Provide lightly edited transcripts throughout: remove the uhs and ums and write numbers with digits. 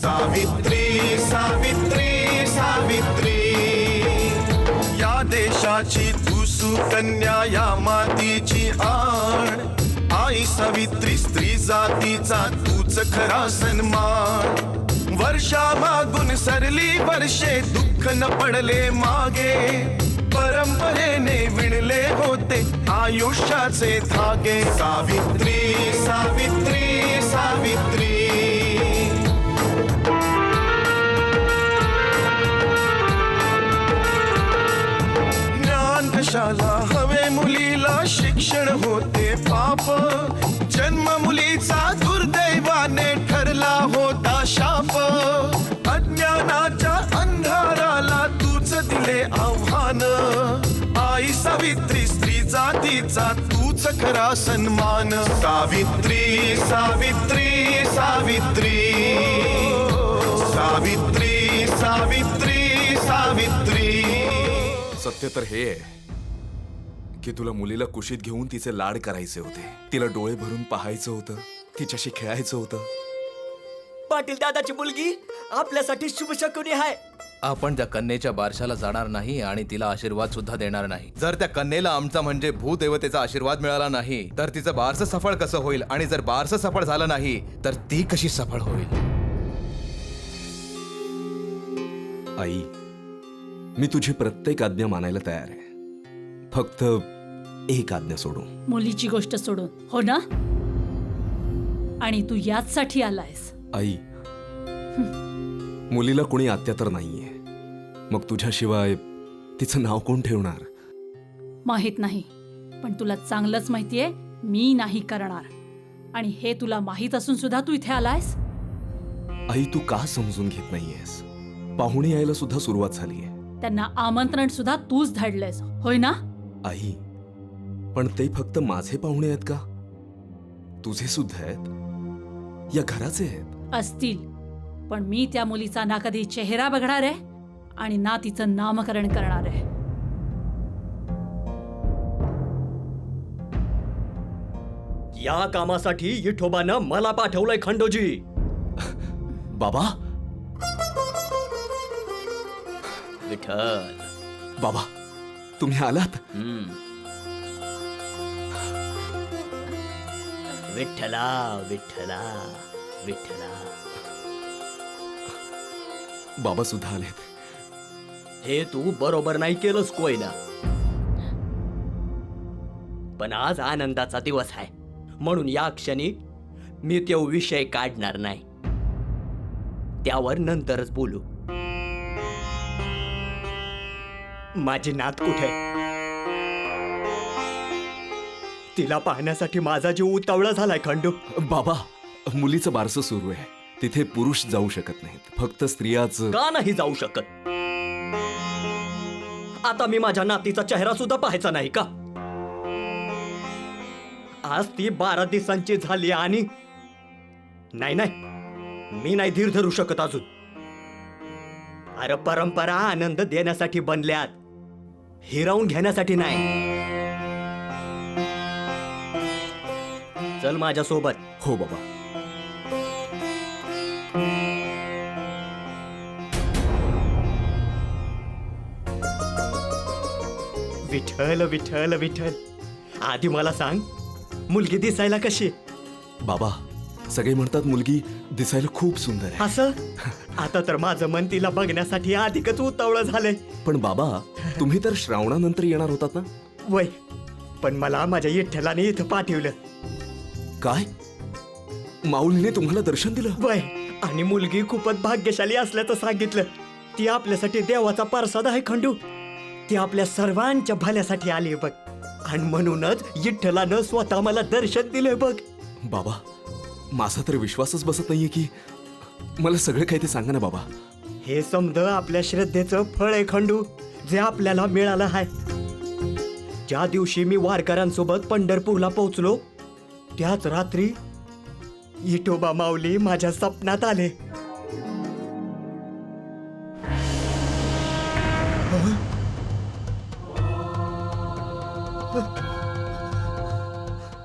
सावित्री सावित्री सावित्री, या देशाची तू सुकन्या, या मातीची आण, आई सावित्री स्त्री जातीचा तूच खरा सन्मान. वर्षा मागून सरली वर्षे, दुःख न पडले मागे, परंपरेने विणले होते आयुष्याचे धागे. सावित्री सावित्री सावित्री, ज्ञान कशाला हवे मुलीला, शिक्षण होते पाप, जन्म मुलीचा दुर्दैवाने ठरला होता शाप. अज्ञानाच्या अंधाराला तूच दिले आव्हान, आई सावित्री स्त्री जातीचा तूच खरा सन्मान. सावित्री सावित्री सावित्री, सावित्री सावित्री सावित्री. सत्य तर हे आहे की तुला मुलीला कुशीत घेऊन तिचे लाड करायचे होते, तिला डोळे भरून पाहायचं होतं, तिच्याशी खेळायचं होतं. पाटील दादाची मुलगी आपल्यासाठी शुभशकुनी आहे. आपण त्या कन्येच्या बारशाला जाणार नाही आणि तिला आशीर्वाद सुद्धा देणार नाही. जर त्या कन्येला आमचा म्हणजे भूदेवतेचा आशीर्वाद मिळाला नाही तर तिचं बारसं सफळ कसं होईल, आणि जर बारसं सफळ झालं नाही तर ती कशी सफळ होईल. आई, मी तुझी प्रत्येक आज्ञा मानायला तयार आहे, फक्त एक आज्ञा सोडून. मुलीची गोष्ट सोडून, हो ना? आणि तू याचसाठी आलायस? आई, मुलीला कोणी आत्या तर नाहीये, मग तुझ्याशिवाय तिचं नाव कोण ठेवणार? माहित नाही, पण तुला चांगलंच माहितीये मी नाही करणार. आणि हे तुला माहित असून सुद्धा तू इथे आलायस? आई, तू का समजून घेत नाहीयेस? पाहुणे यायला सुद्धा सुरुवात झालीये. त्यांना आमंत्रण सुद्धा तूच धाडलंयस, होय ना? आई, पण ते फक्त माझे पाहुणे आहेत का? तुझे सुद्धा आहेत, या घराचे आहेत. असतील, पण मी त्या मुलीचा ना कधी चेहरा बघणार आहे आणि ना तिचं नामकरण करणार आहे. या कामासाठी विठोबानं मला पाठवलंय खंडोजी. बाबा, विठ्ठल. बाबा, तुम्ही आलात? विठ्ठला विठ्ठला विठ्ठला. बाबा सुद्धा आलेत. हे तू बरोबर नाही केलंस कोयना, पण आज आनंदाचा दिवस आहे म्हणून या क्षणी मी तो विषय काढणार नाही, त्यावर नंतरच बोलू. माझी नात कुठे? तिला पाहण्यासाठी माझा जीव उतावळा झालाय खंडू. बाबा, मुलीचं बारसं सुरू आहे, तिथे पुरुष जाऊ शकत नाहीत, फक्त स्त्रियाच. का नाही जाऊ शकत? आता मी माझ्या नातीचा चेहरा सुद्धा पाहायचा नाही का? आज ती 12 दिवसांची झाली आणि नाही नाही, मी नाही धीर धरू शकत अजून. अरे परंपरा आनंद देण्यासाठी बनल्यात, हिरावून घेण्यासाठी नाही. चल माझ्या सोबत. हो बाबा. विठ्ठल विठ्ठल विठ्ठल, आधी मला सांग, मुलगी दिसायला कशी? बाबा, सगळे म्हणतात मुलगी दिसायला खूप सुंदर आहे. असं? आता तर माझं मन तिला बघण्यासाठी अधिकच उतावळं झालंय. पण बाबा, तुम्ही तर श्रावणानंतर येणार होतात ना? वय, पण मला माझ्या विठ्ठलाने इथं पाठवलं. काय? माऊलीने तुम्हाला दर्शन दिलं? वय, आणि मुलगी खूपच भाग्यशाली असल्याचं सांगितलं. ती आपल्यासाठी देवाचा प्रसाद आहे खंडू. ती आपल्या सर्वांच्या भल्यासाठी आली बघ, आणि म्हणूनच विठ्ठलानं स्वतः मला दर्शन दिलंय बघ. बाबा, माझा तर विश्वासच बसत नाहीये की मला सगळं काही ते सांगा ना बाबा. हे समज आपल्या श्रद्धेचं फळ आहे खंडू, जे आपल्याला मिळालं आहे. ज्या दिवशी मी वारकऱ्यांसोबत पंढरपूरला पोहोचलो त्याच रात्री विठोबा माऊली माझ्या स्वप्नात आले.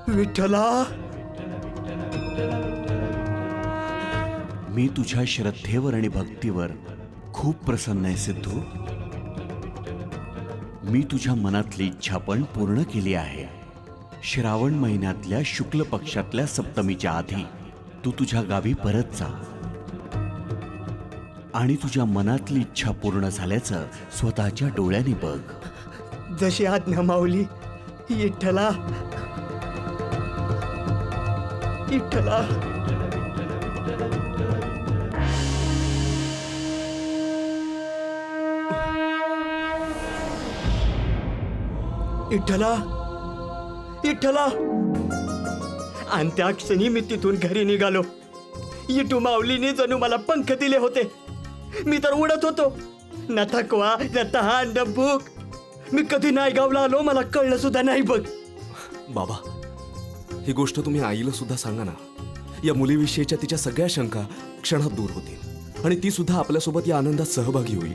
विठ्ठला मी तुझ्या श्रद्धेवर आणि भक्तीवर खूप प्रसन्न आहे सिद्धू. मी तुझ्या मनातली इच्छा पण पूर्ण केली आहे. श्रावण महिन्यातल्या शुक्ल पक्षातल्या सप्तमीच्या आधी तू तुझ्या गावी परत जा आणि तुझ्या मनातली इच्छा पूर्ण झाल्याचं स्वतःच्या डोळ्यांनी बघ. जशी आज्ञा माऊली. विठ्ठला विठ्ठला. विठ्ठला विठ्ठला. आणि त्या क्षणी मी तिथून घरी निघालो. इटू माऊलीने जणू मला पंख दिले होते. मी तर उडत होतो. न थकवा न तहान न भूक. मी कधी नायगावला आलो मला कळलं सुद्धा नाही बघ. बाबा, ही गोष्ट तुम्ही आईला सुद्धा सांगा ना. या मुलीविषयीच्या तिच्या सगळ्या शंका क्षणात दूर होतील आणि ती सुद्धा आपल्यासोबत या आनंदात सहभागी होईल.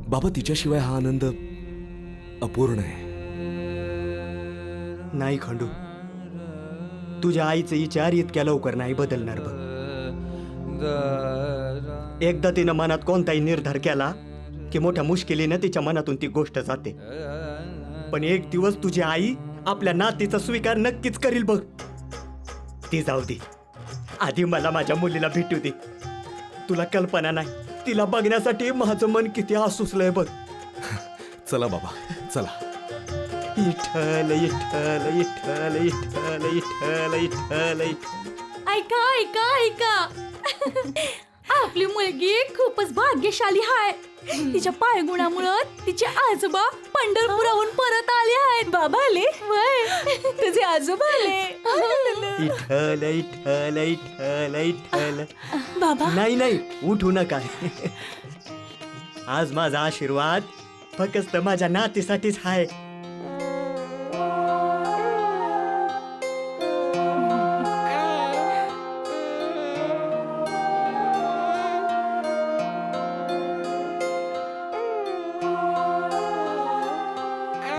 बाबा, तिच्याशिवाय हा आनंद अपूर्ण आहे. नाही खंडू, तुझ्या आईचे विचार इतक्या लवकर नाही बदलणार बघ. एकदा तिनं मनात कोणताही निर्धार केला की मोठ्या मुश्किलीनं तिच्या मनातून ती गोष्ट जाते. पण एक दिवस तुझी आई आपल्या नातीचा स्वीकार नक्कीच करील बघ. ती जाऊ दे, आधी मला माझ्या मुलीला भेटू दे. तुला कल्पना नाही तिला बघण्यासाठी माझं मन किती आसुसलंय बघ. चला बाबा, चला. विठ्ठल विठ्ठल विठ्ठल विठ्ठल विठ्ठल विठ्ठल विठ्ठल. ऐका ऐका ऐका आपली मुलगी खूपच भाग्यशाली आहे. तिच्या पायगुणामुळं तिचे आजोबा पंढरपुराहून परत आले आहेत. बाबा आले वय तुझे आजोबा आले. विठ्ठल विठ्ठल विठ्ठल विठ्ठल. बाबा नाही नाही, उठू नका. आज माझा आशीर्वाद फक्त माझ्या नातीसाठीच आहे.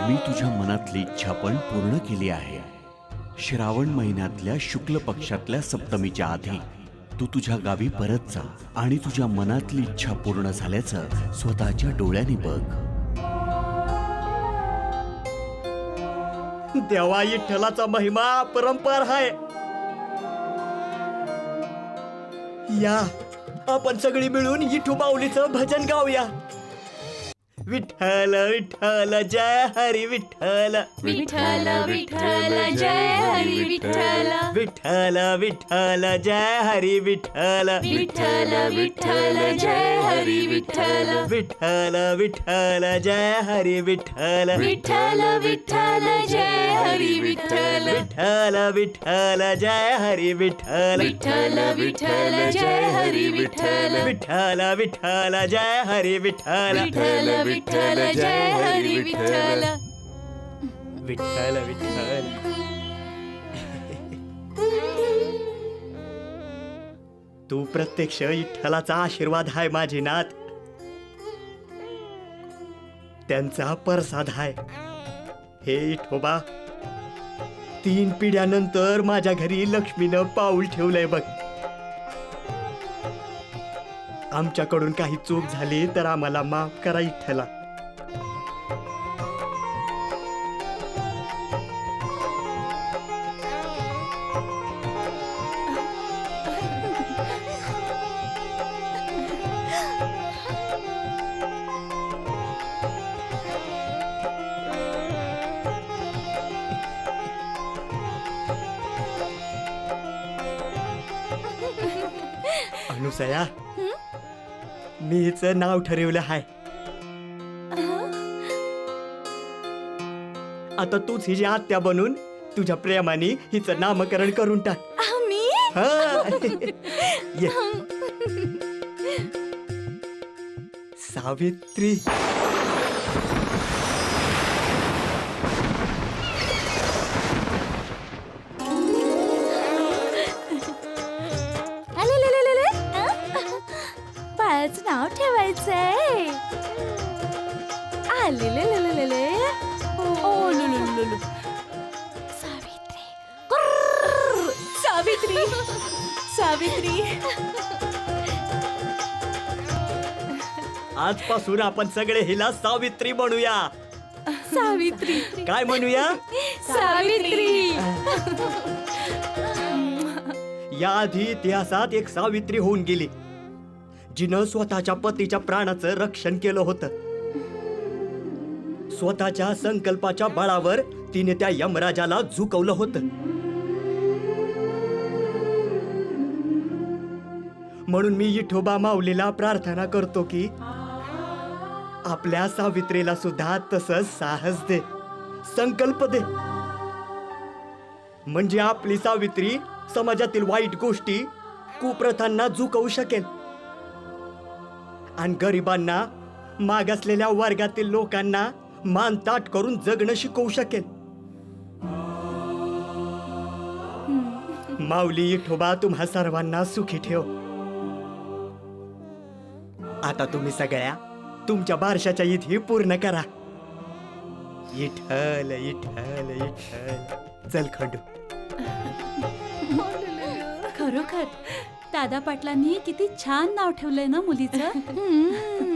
मी तुझ्या मनातली इच्छा पण पूर्ण केली आहे. श्रावण महिन्यातल्या शुक्ल पक्षातल्या सप्तमीच्या आधी तू तुझ्या गावी परत जा आणि तुझ्या मनातली इच्छा पूर्ण झाल्याचं स्वतःच्या डोळ्यांनी बघ. देवा, विठ्ठलाचा महिमा अपरंपार आहे. या आपण सगळी मिळून विठू माऊलीचं भजन गाऊया. विठ्ठल विठ्ठल जय हरी विठ्ठल. विठ्ठल विठ्ठल जय हरी विठ्ठल. विठ्ठल विठ्ठल जय हरी विठ्ठल. विठ्ठल विठ्ठल जय हरी विठ्ठल. विठ्ठल विठ्ठल जय हरी विठ्ठल. विठ्ठल विठ्ठल जय हरी विठ्ठल. विठ्ठल विठ्ठल जय हरी विठ्ठल. विठ्ठल विठ्ठल जय हरी विठ्ठल. विठ्ठल विठ्ठल जय हरी विठ्ठल. विठ्ठल विठ्ठल जय हरी विठ्ठल. विठ्ठल विठ्ठल. तू प्रत्यक्ष विठ्ठलाचा आशीर्वाद आहे माझी नात. त्यांचा प्रसाद आहे. हे विठोबा, 3 पिढ्यानंतर माझ्या घरी लक्ष्मीनं पाऊल ठेवलंय बघ. आमच्याकडून काही चूक झाली तर आम्हाला माफ करा विठ्ठला. अनुसया, मी हिचं नाव ठरवलं आहे. आता तूच हिची आत्या बनून तुझ्या प्रेमाने हिचं नामकरण करून टाक. आम्ही हा. ये. सावित्री. बाळाचं नाव ठेवायचंय. आलेले ओ सावित्री. सावित्री सावित्री. आजपासून आपण सगळे हिला सावित्री म्हणूया. सावित्री. काय म्हणूया? सावित्री. याआधी इतिहासात एक सावित्री होऊन गेली जिनं स्वतःच्या पतीच्या प्राणाचं रक्षण केलं होतं. स्वतःच्या संकल्पाच्या बळावर तिने त्या यमराजाला झुकवलं होतं. म्हणून मी विठोबा माऊलीला प्रार्थना करतो की आपल्या सावित्रीला सुद्धा तसंच साहस दे, संकल्प दे. म्हणजे आपली सावित्री समाजातील वाईट गोष्टी, कुप्रथांना झुकवू शकेल आणि गरिबांना, मागासलेल्या वर्गातील लोकांना मानताट करून जगणं शिकवू शकेल. माऊली विठोबा तुम्हा सर्वांना सुखी ठेव. आता तुम्ही सगळ्या तुमच्या बारशाच्या इथे पूर्ण करा. विठ्ठल विठ्ठल विठ्ठल. चल खंडू. खरोखर दादा पाटलांनी किती छान नाव ठेवलंय ना मुलीचं.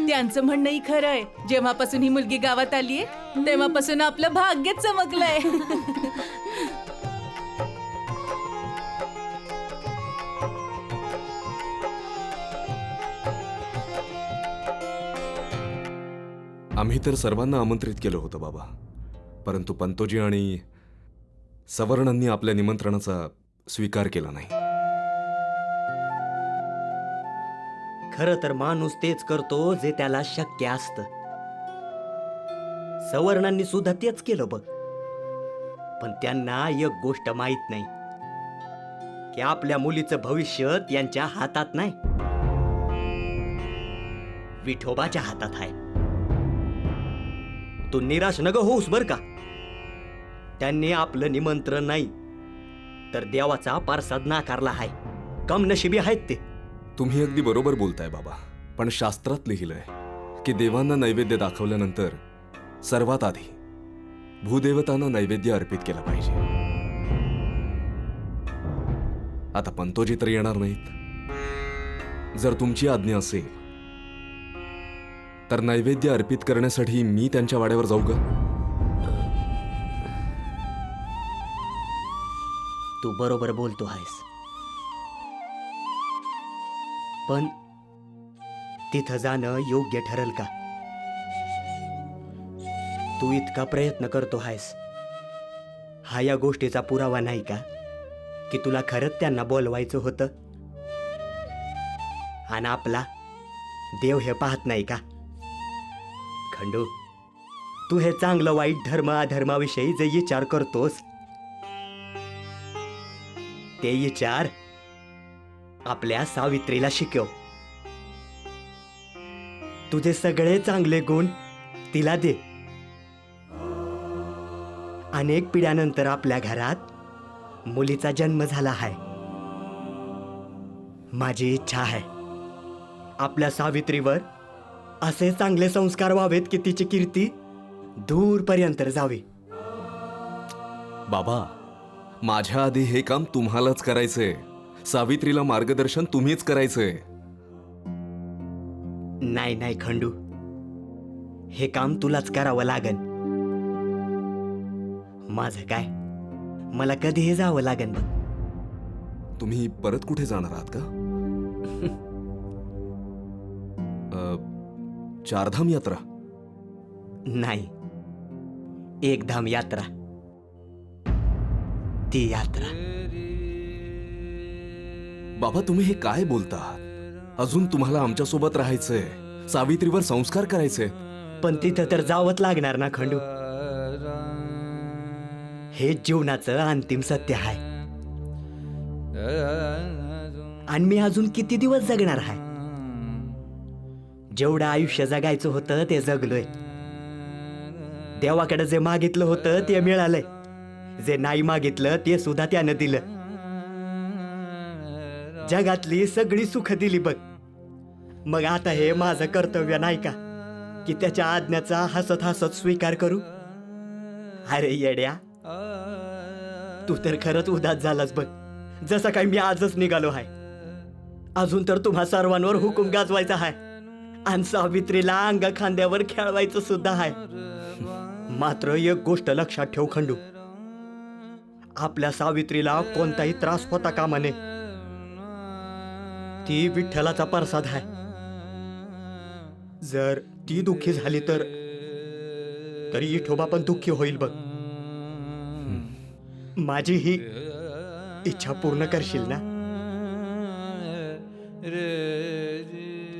त्यांचं म्हणणंही खरंय. जेव्हापासून ही मुलगी गावात आलीये तेव्हापासून आपलं भाग्यच चमकलंय. आम्ही तर सर्वांना आमंत्रित केलं होतं बाबा, परंतु पंतोजी आणि सवर्णांनी आपल्या निमंत्रणाचा स्वीकार केला नाही. खरं तर माणूस तेच करतो जे त्याला शक्य असतं. सवर्णांनी सुद्धा तेच केलं बघ. पण त्यांना एक गोष्ट माहित नाही की आपल्या मुलीचं भविष्य त्यांच्या हातात नाही, विठोबाच्या हातात आहे. तू निराश नग होऊस बर का. त्यांनी आपलं निमंत्रण नाही तर देवाचा पारसाद नाकारला आहे. कमनशिबी आहेत ते. तुम्ही अगदी बरोबर बोलताय बाबा, पण शास्त्रात लिहिलंय की देवांना नैवेद्य दाखवल्यानंतर सर्वात आधी भूदेवतांना नैवेद्य अर्पित केला पाहिजे. आता पंतोजी तर येणार नाहीत. जर तुमची आज्ञा असेल तर नैवेद्य अर्पित करण्यासाठी मी त्यांच्या वाड्यावर जाऊ का? तू बरोबर बोलतो आहेस, पण तिथं जाणं योग्य ठरेल का? तू इतका प्रयत्न करतो आहेस, हा या गोष्टीचा पुरावा नाही का की तुला खरंच त्यांना बोलवायचं होतं आणि आपला देव हे पाहत नाही का? खंडू, तू हे चांगलं वाईट धर्म अधर्माविषयी जे विचार करतोस ते विचार आपल्या सावित्रीला शिकव. तुझे सगळे चांगले गुण तिला दे. अनेक पिढ्यानंतर आपल्या घरात मुलीचा जन्म झाला आहे. माझी इच्छा आहे आपल्या सावित्रीवर असे चांगले संस्कार व्हावेत की तिची कीर्ती दूरपर्यंत जावी. बाबा, माझ्या आधी हे काम तुम्हालाच करायचंय. सावित्रीला मार्गदर्शन तुम्हीच करायचंय. नाही नाही खंडू, हे काम तुलाच करावं लागन. माझं काय, मला कधीही जावं लागन बघ. तुम्ही परत कुठे जाणार आहात का? चारधाम यात्रा? नाही, एक धाम यात्रा. ती यात्रा. बाबा, तुम्ही हे काय बोलता? अजून तुम्हाला आमच्या सोबत राहायचंय, सावित्रीवर संस्कार करायचे. पण तिथं तर जावंच लागणार ना खंडू. हे जीवनाचं अंतिम सत्य आहे. आणि मी अजून किती दिवस जगणार आहे? जेवढं आयुष्य जगायचं होतं ते जगलोय. देवाकडे जे मागितलं होतं ते मिळालंय. जे नाही मागितलं ते सुद्धा त्यानं दिलं. जगातली सगळी सुख दिली बघ. मग आता हे माझं कर्तव्य नाही का की त्याच्या आज्ञाचा हसत हसत स्वीकार करू? अरे येड्या, तू तर खरंच उदास झालास बघ. जसं काय मी आजच निघालो आहे. अजून तर तुम्हा सर्वांवर हुकूम गाजवायचा आहे आणि सावित्रीला अंग खांद्यावर खेळवायचं सुद्धा आहे. मात्र एक गोष्ट लक्षात ठेव खंडू, आपल्या सावित्रीला कोणताही त्रास होता कामा नये. ती विठ्ठलाचा प्रसाद आहे. जर ती दुःखी झाली तर विठोबा पण दुःखी होईल बघ. माझी ही इच्छा पूर्ण करशील ना?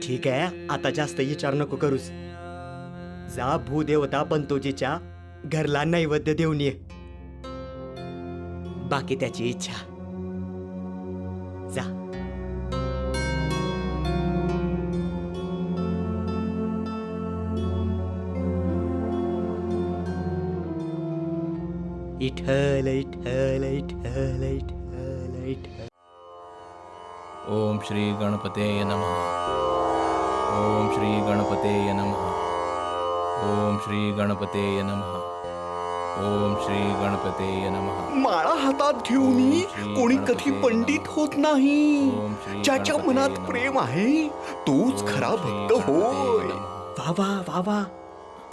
ठीक आहे, आता जास्त विचार नको करूस. जा भूदेवता पंतोजीच्या घरला नैवेद्य देऊन ये. बाकी त्याची इच्छा. जा. इठल इठल इठल इठल इठल. ओम श्री गणपतेय नमः. ओम श्री गणपतेय नमः. ओम श्री गणपतेय नमः. ओम श्री गणपतेय नमः. माळा हातात घेऊन कोणी कधी पंडित होत नाही. ज्याच्या मनात प्रेम आहे तोच खरा भक्त होय. वा वा वा वा,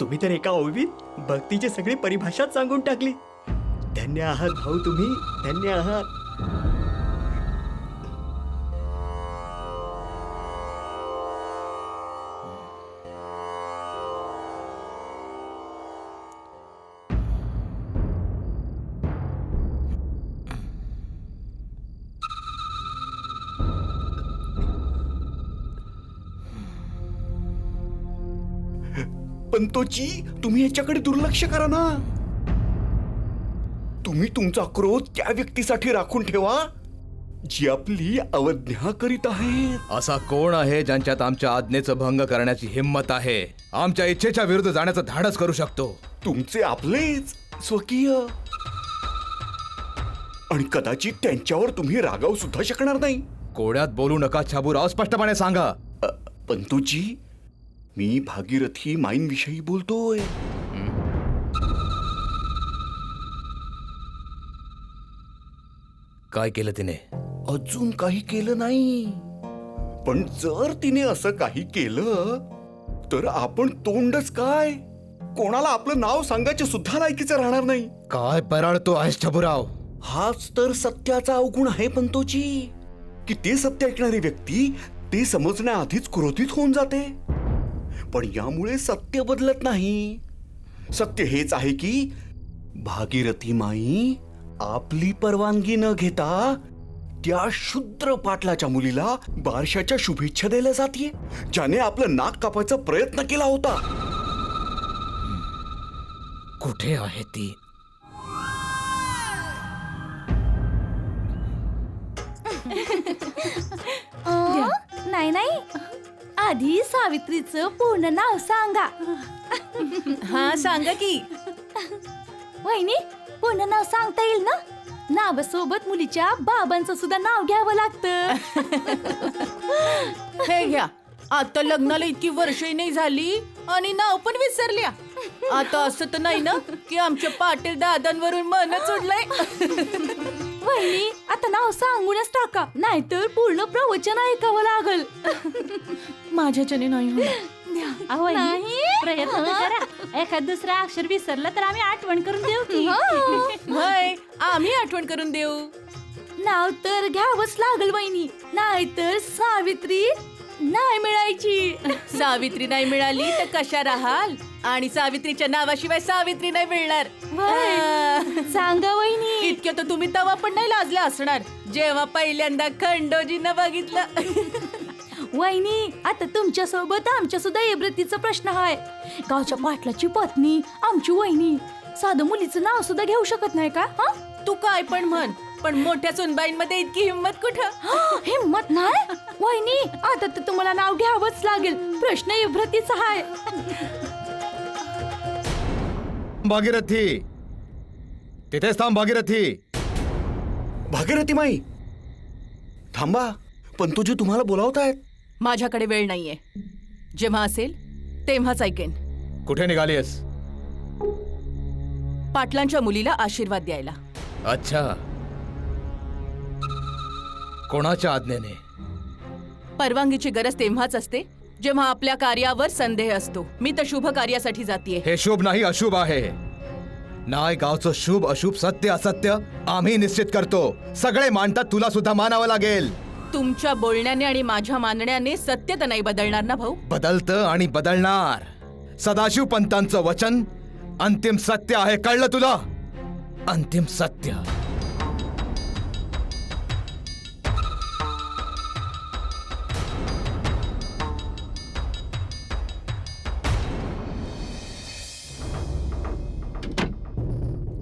तुम्ही तर एका ओवीत भक्तीची सगळी परिभाषाच सांगून टाकली. धन्य आहात भाऊ तुम्ही, धन्य आहात. पंतोजी, तुम्ही याच्याकडे दुर्लक्ष करा ना. तुम्ही तुमचा क्रोध त्या व्यक्तीसाठी राखून ठेवा जी आपली अवज्ञा करीत आहे. असा कोण आहे ज्यांच्यात आमच्या आज्ञेचं भंग करण्याची हिंमत आहे, आमच्या इच्छेच्या विरुद्ध जाण्याचं धाडस करू शकतो? तुमचे आपलेच स्वकीय. आणि कदाचित त्यांच्यावर तुम्ही रागावू सुद्धा शकणार नाही. कोड्यात बोलू नका छाबूराव, स्पष्टपणे सांगा. पंतोजी, मी भागीरथी माईंविषयी बोलतोय. काय केलं तिने? अजून काही केलं नाही, पण जर तिने असं काही केलं तर आपण तोंडच काय, कोणाला आपलं नाव सांगायचे सुद्धा लायकीचं राहणार नाही. काय पराळतो आहेस छाबूराव? हाच तर सत्याचा अवगुण आहे पंतोजी, की ते सत्य ऐकणारी व्यक्ती ते समजण्याआधीच क्रोधित होऊन जाते. पण यामुळे सत्य बदलत नाही. सत्य हेच आहे की भागीरथी माई आपली परवानगी न घेता त्या शूद्र पाटलाच्या मुलीला बारशाच्या शुभेच्छा द्यायला जाते, ज्याने आपलं नाक कापायचा प्रयत्न केला होता. कुठे आहे ती? नाही नाही, आधी सावित्रीचं पूर्ण नाव सांगा. हा सांगा की. वहिनी, पूर्ण नाव सांगता येईल ना? नावासोबत मुलीच्या बाबांचं सुद्धा नाव घ्यावं लागतं. हे घ्या, आता लग्नाला इतकी वर्षही नाही झाली आणि नाव पण विसरल्या. आता असं तर नाही ना की आमच्या पाटील दादांवरून मनच उडलंय. वहिनी, आता नाव सांगूनच टाका, नाहीतर पूर्ण प्रवचन ऐकावं लागल. माझ्याच्याने नाही होणार. नाही? प्रयत्न तर करा. एखाद दुसरा अक्षर विसरलं तर आम्ही आठवण करून देऊ की. होय, आम्ही आठवण करून देऊ. नाव तर घ्यावंच लागल वहिनी, नाहीतर सावित्री नाही मिळायची. सावित्री नाही मिळाली तर कशा राहाल? आणि सावित्रीच्या नावाशिवाय सावित्री नाही मिळणार. सांगा वहिनी. इतक्या तर तुम्ही तवा पण नाही लाजल्या असणार जेव्हा पहिल्यांदा खंडोजींना बघितलं. वहिनी, आता तुमच्या सोबत आमच्या सुद्धा इब्रतीचा प्रश्न आहे. गावच्या पाटलाची पत्नी आमची वहिनी साधं मुलीचं नाव सुद्धा घेऊ शकत नाही का? तू काय पण म्हण, पण मोठ्या सुनबाईंमध्ये इतकी हिंमत कुठं? हिम्मत नाही वहिनी, आता तर तुम्हाला नाव घ्यावंच लागेल. प्रश्न इब्रतीचा आहे. भागीरथी, तिथेच थांब. भागीरथी, भागीरथी माई थांबा, पंतोजी तुम्हाला बोलावतायत. माझ्याकडे वेळ नाहीये. जेव्हा असेल तेव्हाच ऐकेन. कुठे निघालीस? पाटलांच्या मुलीला आशीर्वाद द्यायला. अच्छा, कोणाच्या आज्ञेने? परवानगीची गरज तेव्हाच असते जेव्हा आपल्या कार्यावर संदेह असतो. मी तर शुभ कार्यासाठी जातीये. हे शुभ नाही अशुभ आहे. नाही गावचं शुभ अशुभ सत्य असत्य आम्ही निश्चित करतो. सगळे मानतात, तुला सुद्धा मानावं लागेल. तुमच्या बोलण्याने आणि माझ्या मानण्याने सत्य तर नाही बदलणार ना भाऊ. बदलतं आणि बदलणार. सदाशिव पंतांचं वचन अंतिम सत्य आहे, कळलं तुला? अंतिम सत्य.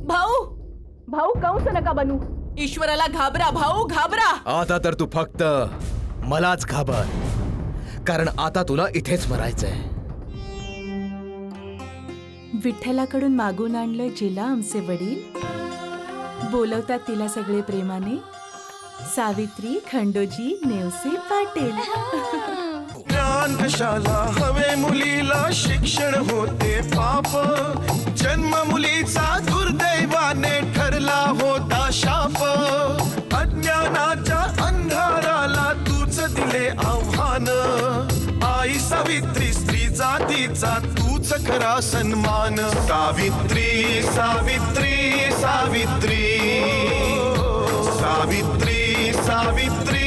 भाऊ भाऊ कंस नका बनू. ईश्वराला घाबरा भाऊ, घाबरा. आता तर तू फक्त मलाच घाबर, कारण आता तुला इथेच मरायचंय. विठ्ठलाकडून मागून आणलं जिला आमचे वडील, बोलवतात तिला सगळे प्रेमाने, सावित्री खंडोजी नेवसे पाटील. ज्ञान कशाला हवे मुलीला, शिक्षण होते पाप, जन्म मुलीचा दुर्दैवाने ठरला होता शाप. अज्ञानाच्या अंधाराला तूच दिले आव्हान, आई सावित्री स्त्री जातीचा तूच खरा सन्मान. सावित्री सावित्री सावित्री सावित्री सावित्री